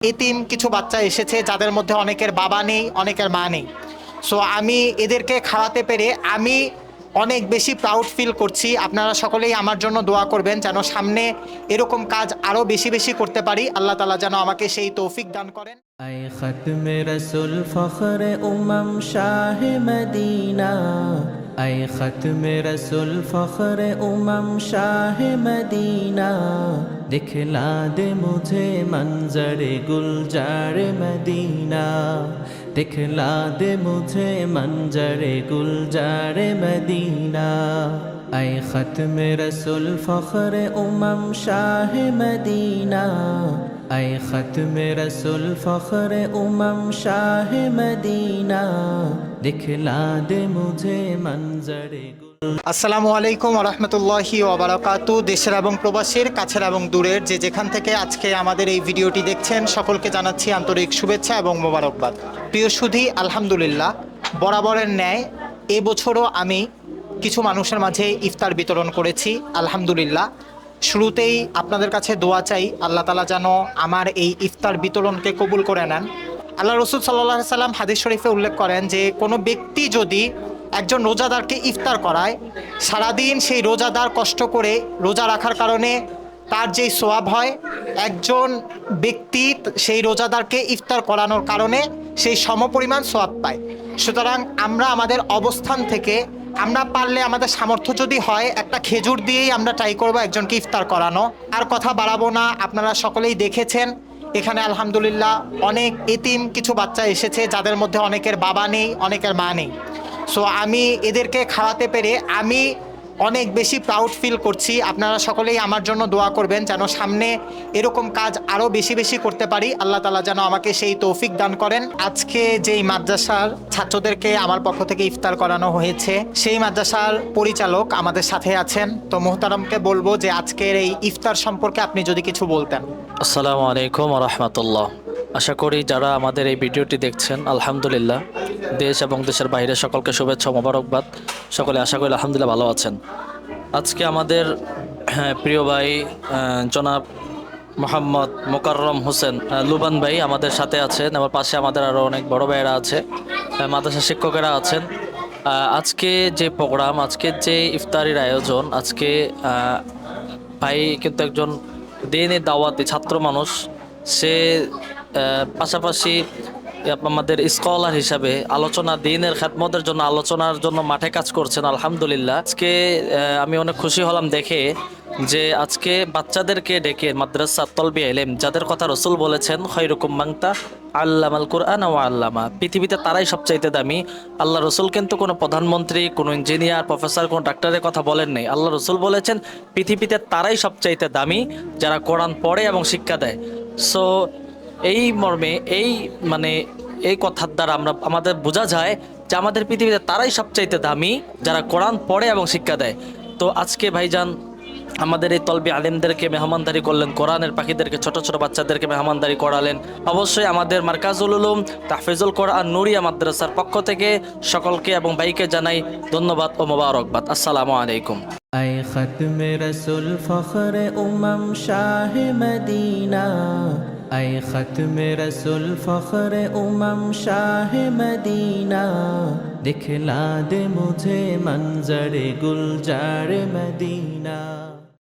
এতিম কিছু বাচ্চা এসেছে যাদের মধ্যে অনেকের বাবা নেই, অনেকের মা নেই। সো আমি এদেরকে খাওয়াতে পেরে আমি অনেক বেশি প্রাউড ফিল করছি। আপনারা সকলেই আমার জন্য দোয়া করবেন যেন সামনে এরকম কাজ আরও বেশি বেশি করতে পারি। আল্লাহ তাআলা যেন আমাকে সেই তৌফিক দান করেন। ऐ ख़त्म रसूल फ़ख्र उमम शाह मदीना, ऐ ख़त्म रसूल फ़ख्र उमम शाह मदीना, दिखला दे मुझे मंजर गुलजार मदीना, दिखला दे मुझे मंजर गुलजार मदीना। ऐ ख़त्म रसूल फ़ख्र उमम शाह मदीना, ऐ ख़त्म रसूल फ़ख्र उमम शाह मदीना, दिखला दे मुझे मंजर আসসালামু আলাইকুম ওয়া রাহমাতুল্লাহি ওয়া বারাকাতুহু। দেশের এবং প্রবাসীর, কাছের এবং দূরের যে যেখান থেকে আজকে আমাদের এই ভিডিওটি দেখছেন সকলকে জানাচ্ছি আন্তরিক শুভেচ্ছা এবং মোবারকবাদ। প্রিয় সুধী, আলহামদুলিল্লাহ বরাবরের ন্যায় এবছরও আমি কিছু মানুষের মাঝে ইফতার বিতরণ করেছি। আলহামদুলিল্লাহ শুরুতেই আপনাদের কাছে দোয়া চাই, আল্লাহ তাআলা যেন আমার এই ইফতার বিতরণকে কবুল করে নেন। আল্লাহ রসুল সাল্লাল্লাহু আলাইহি সাল্লাম হাদিস শরীফে উল্লেখ করেন যে কোনো ব্যক্তি যদি একজন রোজাদারকে ইফতার করায়, সারাদিন সেই রোজাদার কষ্ট করে রোজা রাখার কারণে তার যেই সোয়াব হয়, একজন ব্যক্তি সেই রোজাদারকে ইফতার করানোর কারণে সেই সমপরিমাণ সোয়াব পায়। সুতরাং আমরা আমাদের অবস্থান থেকে আমরা পারলে আমাদের সামর্থ্য যদি হয় একটা খেজুর দিয়েই আমরা ট্রাই করবো একজনকে ইফতার করানো। আর কথা বাড়াবো না, আপনারা সকলেই দেখেছেন এখানে আলহামদুলিল্লাহ অনেক এতিম কিছু বাচ্চা এসেছে যাদের মধ্যে অনেকের বাবা নেই, অনেকের মা নেই। সো আমি এদেরকে খাওয়াতে পেরে আমি অনেক বেশি প্রাউড ফিল করছি। আপনারা সকলেই আমার জন্য দোয়া করবেন যেন সামনে এরকম কাজ আরও বেশি বেশি করতে পারি। আল্লাহ তাআলা যেন আমাকে সেই তৌফিক দান করেন। আজকে যেই মাদ্রাসার ছাত্রদেরকে আমার পক্ষ থেকে ইফতার করানো হয়েছে, সেই মাদ্রাসার পরিচালক আমাদের সাথে আছেন। তো মোহতারামকে বলবো যে আজকের এই ইফতার সম্পর্কে আপনি যদি কিছু বলতেন। আসসালামু আলাইকুম ওয়া রাহমাতুল্লাহ। আশা করি যারা আমাদের এই ভিডিওটি দেখছেন আলহামদুলিল্লাহ দেশ এবং দেশের বাইরে সকলকে শুভেচ্ছা মোবারকবাদ। সকলে আশা করি আলহামদুলিল্লাহ ভালো আছেন। আজকে আমাদের প্রিয় ভাই জনাব মোহাম্মদ মোকাররম হোসেন লুবান ভাই আমাদের সাথে আছেন। আমার পাশে আমাদের আরও অনেক বড় ভাইয়েরা আছে, মাদ্রাসা শিক্ষকেরা আছেন। আজকে যে প্রোগ্রাম, আজকে যে ইফতারির আয়োজন, আজকে ভাই কিন্তু একজন দিনের দাওয়াতি ছাত্র মানুষ। সে পাশাপাশি আমাদের স্কলার হিসাবে আলোচনা, দিনের খেদমতের জন্য, আলোচনার জন্য মাঠে কাজ করছেন আলহামদুলিল্লাহ। আজকে আমি অনেক খুশি হলাম দেখে যে আজকে বাচ্চাদেরকে ডেকে মাদ্রাসা তলবি ইলম, যাদের কথা রসুল বলেছেন খৈরুকুম মাংতা আল্লামাল কুরআন ওয়া আল্লামা, পৃথিবীতে তারাই সবচাইতে দামি। আল্লাহ রসুল কিন্তু কোনো প্রধানমন্ত্রী, কোনো ইঞ্জিনিয়ার, প্রফেসর, কোনো ডাক্তারের কথা বলেন নাই। আল্লাহ রসুল বলেছেন পৃথিবীতে তারাই সবচাইতে দামি যারা কোরআন পড়ে এবং শিক্ষা দেয়। সো এই মর্মে এই কথার দ্বারা আমাদের বোঝা যায় যে আমাদের পৃথিবীতে তারাই সবচাইতে দামি যারা কোরআন পড়ে এবং শিক্ষা দেয়। তো আজকে ভাইজান আমাদের এই তলবি আলেমদেরকে মেহমানদারি করলেন, কোরআনের পাখিদেরকে, ছোট ছোট বাচ্চাদেরকে মেহমানদারি করালেন। অবশ্যই আমাদের মার্কাজুল উলুম তাহফিজুল কোরআন নুরিয়া মাদ্রাসার পক্ষ থেকে সকলকে এবং ভাইকে জানাই ধন্যবাদ ও মোবারকবাদ। আসসালামু আলাইকুম। ऐ ख़त्म रसूल फ़ख्र उमम शाह मदीना, ऐ ख़त्म रसूल फ़ख्र उमम शाह मदीना, दिखला दे मुझे मंजर गुलजार मदीना।